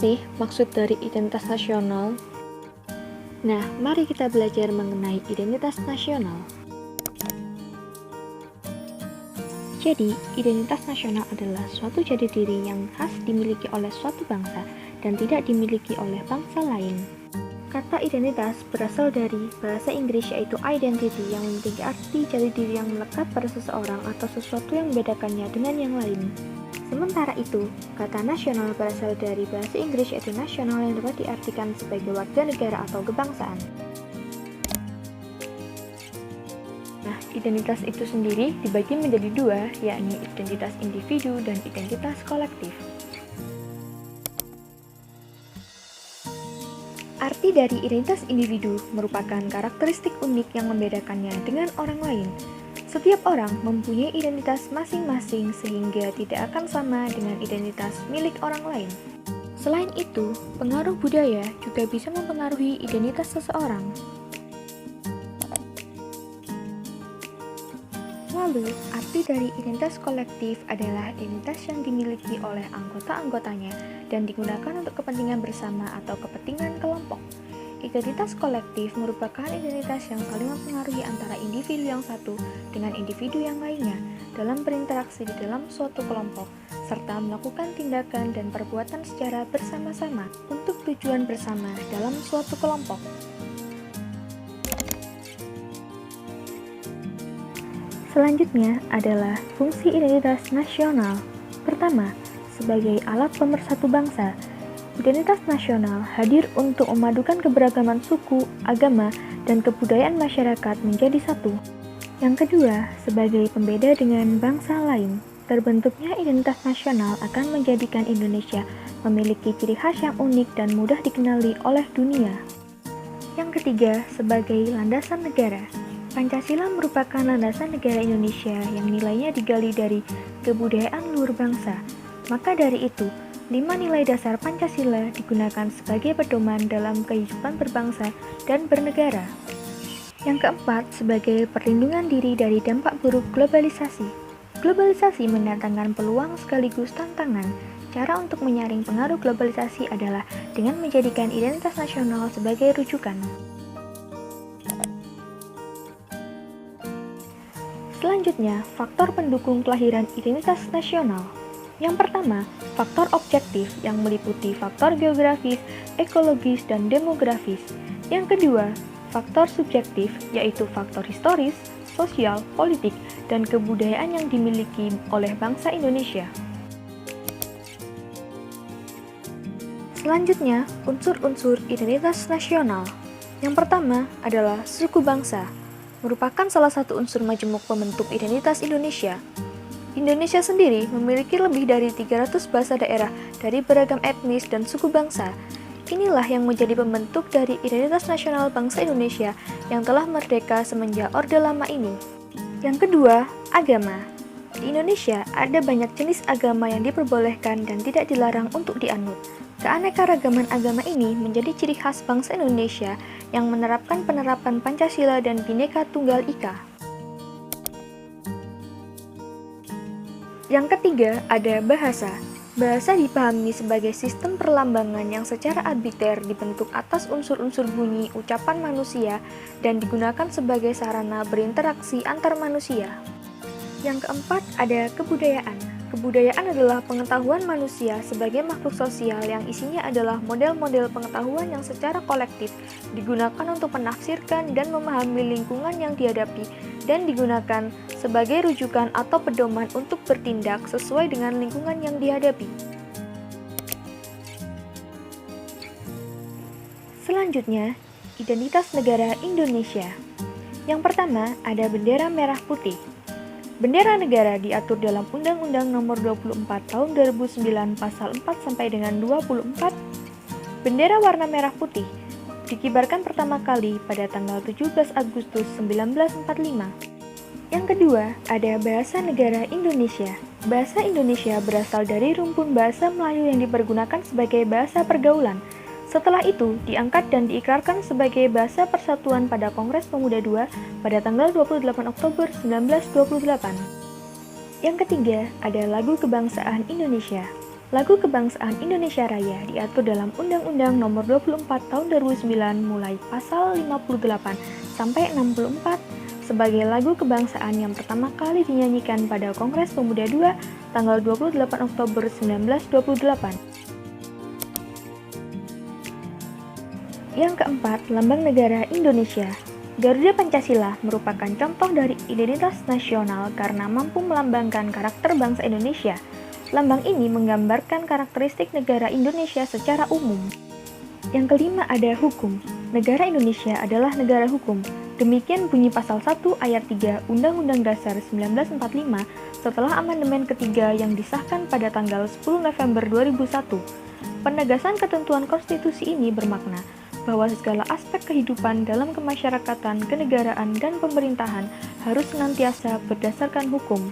sih maksud dari identitas nasional? Nah, mari kita belajar mengenai identitas nasional. Jadi, identitas nasional adalah suatu jati diri yang khas dimiliki oleh suatu bangsa dan tidak dimiliki oleh bangsa lain. Kata identitas berasal dari bahasa Inggris yaitu identity yang memiliki arti jati diri yang melekat pada seseorang atau sesuatu yang membedakannya dengan yang lain. Sementara itu, kata nasional berasal dari bahasa Inggris yaitu national yang dapat diartikan sebagai warga negara atau kebangsaan. Nah, identitas itu sendiri dibagi menjadi dua, yakni identitas individu dan identitas kolektif. Arti dari identitas individu merupakan karakteristik unik yang membedakannya dengan orang lain. Setiap orang mempunyai identitas masing-masing sehingga tidak akan sama dengan identitas milik orang lain. Selain itu, pengaruh budaya juga bisa mempengaruhi identitas seseorang. Lalu, arti dari identitas kolektif adalah identitas yang dimiliki oleh anggota-anggotanya dan digunakan untuk kepentingan bersama atau kepentingan kelompok. Identitas kolektif merupakan identitas yang saling mempengaruhi antara individu yang satu dengan individu yang lainnya dalam berinteraksi di dalam suatu kelompok, serta melakukan tindakan dan perbuatan secara bersama-sama untuk tujuan bersama dalam suatu kelompok. Selanjutnya adalah fungsi identitas nasional. Pertama, sebagai alat pemersatu bangsa. Identitas nasional hadir untuk memadukan keberagaman suku, agama, dan kebudayaan masyarakat menjadi satu. Yang kedua, sebagai pembeda dengan bangsa lain. Terbentuknya identitas nasional akan menjadikan Indonesia memiliki ciri khas yang unik dan mudah dikenali oleh dunia. Yang ketiga, sebagai landasan negara. Pancasila merupakan landasan negara Indonesia yang nilainya digali dari kebudayaan luhur bangsa. Maka dari itu, 5 nilai dasar Pancasila digunakan sebagai pedoman dalam kehidupan berbangsa dan bernegara. Yang keempat, sebagai perlindungan diri dari dampak buruk globalisasi. Globalisasi mendatangkan peluang sekaligus tantangan. Cara untuk menyaring pengaruh globalisasi adalah dengan menjadikan identitas nasional sebagai rujukan. Selanjutnya, faktor pendukung kelahiran identitas nasional. Yang pertama, faktor objektif yang meliputi faktor geografis, ekologis, dan demografis. Yang kedua, faktor subjektif yaitu faktor historis, sosial, politik, dan kebudayaan yang dimiliki oleh bangsa Indonesia. Selanjutnya, unsur-unsur identitas nasional. Yang pertama adalah suku bangsa, merupakan salah satu unsur majemuk pembentuk identitas Indonesia. Indonesia sendiri memiliki lebih dari 300 bahasa daerah dari beragam etnis dan suku bangsa. Inilah yang menjadi pembentuk dari identitas nasional bangsa Indonesia yang telah merdeka semenjak Orde Lama ini. Yang kedua, agama. Di Indonesia ada banyak jenis agama yang diperbolehkan dan tidak dilarang untuk dianut. Keanekaragaman agama ini menjadi ciri khas bangsa Indonesia yang menerapkan penerapan Pancasila dan Bhinneka Tunggal Ika. Yang ketiga, ada bahasa. Bahasa dipahami sebagai sistem perlambangan yang secara arbiter dibentuk atas unsur-unsur bunyi ucapan manusia dan digunakan sebagai sarana berinteraksi antar manusia. Yang keempat, ada kebudayaan. Kebudayaan adalah pengetahuan manusia sebagai makhluk sosial yang isinya adalah model-model pengetahuan yang secara kolektif digunakan untuk menafsirkan dan memahami lingkungan yang dihadapi dan digunakan sebagai rujukan atau pedoman untuk bertindak sesuai dengan lingkungan yang dihadapi. Selanjutnya, identitas negara Indonesia. Yang pertama, ada bendera merah putih. Bendera negara diatur dalam Undang-Undang Nomor 24 Tahun 2009 Pasal 4 sampai dengan 24. Bendera warna merah putih dikibarkan pertama kali pada tanggal 17 Agustus 1945. Yang kedua, ada bahasa negara Indonesia. Bahasa Indonesia berasal dari rumpun bahasa Melayu yang dipergunakan sebagai bahasa pergaulan. Setelah itu, diangkat dan diikrarkan sebagai Bahasa Persatuan pada Kongres Pemuda II pada tanggal 28 Oktober 1928. Yang ketiga, ada lagu kebangsaan Indonesia. Lagu Kebangsaan Indonesia Raya diatur dalam Undang-Undang Nomor 24 Tahun 2009 mulai pasal 58 sampai 64 sebagai lagu kebangsaan yang pertama kali dinyanyikan pada Kongres Pemuda II tanggal 28 Oktober 1928. Yang keempat, Lambang Negara Indonesia. Garuda Pancasila merupakan contoh dari identitas nasional karena mampu melambangkan karakter bangsa Indonesia. Lambang ini menggambarkan karakteristik negara Indonesia secara umum. Yang kelima ada hukum. Negara Indonesia adalah negara hukum. Demikian bunyi pasal 1 ayat 3 Undang-Undang Dasar 1945 setelah amandemen ketiga yang disahkan pada tanggal 10 November 2001. Penegasan ketentuan konstitusi ini bermakna bahwa segala aspek kehidupan dalam kemasyarakatan, kenegaraan, dan pemerintahan harus senantiasa berdasarkan hukum.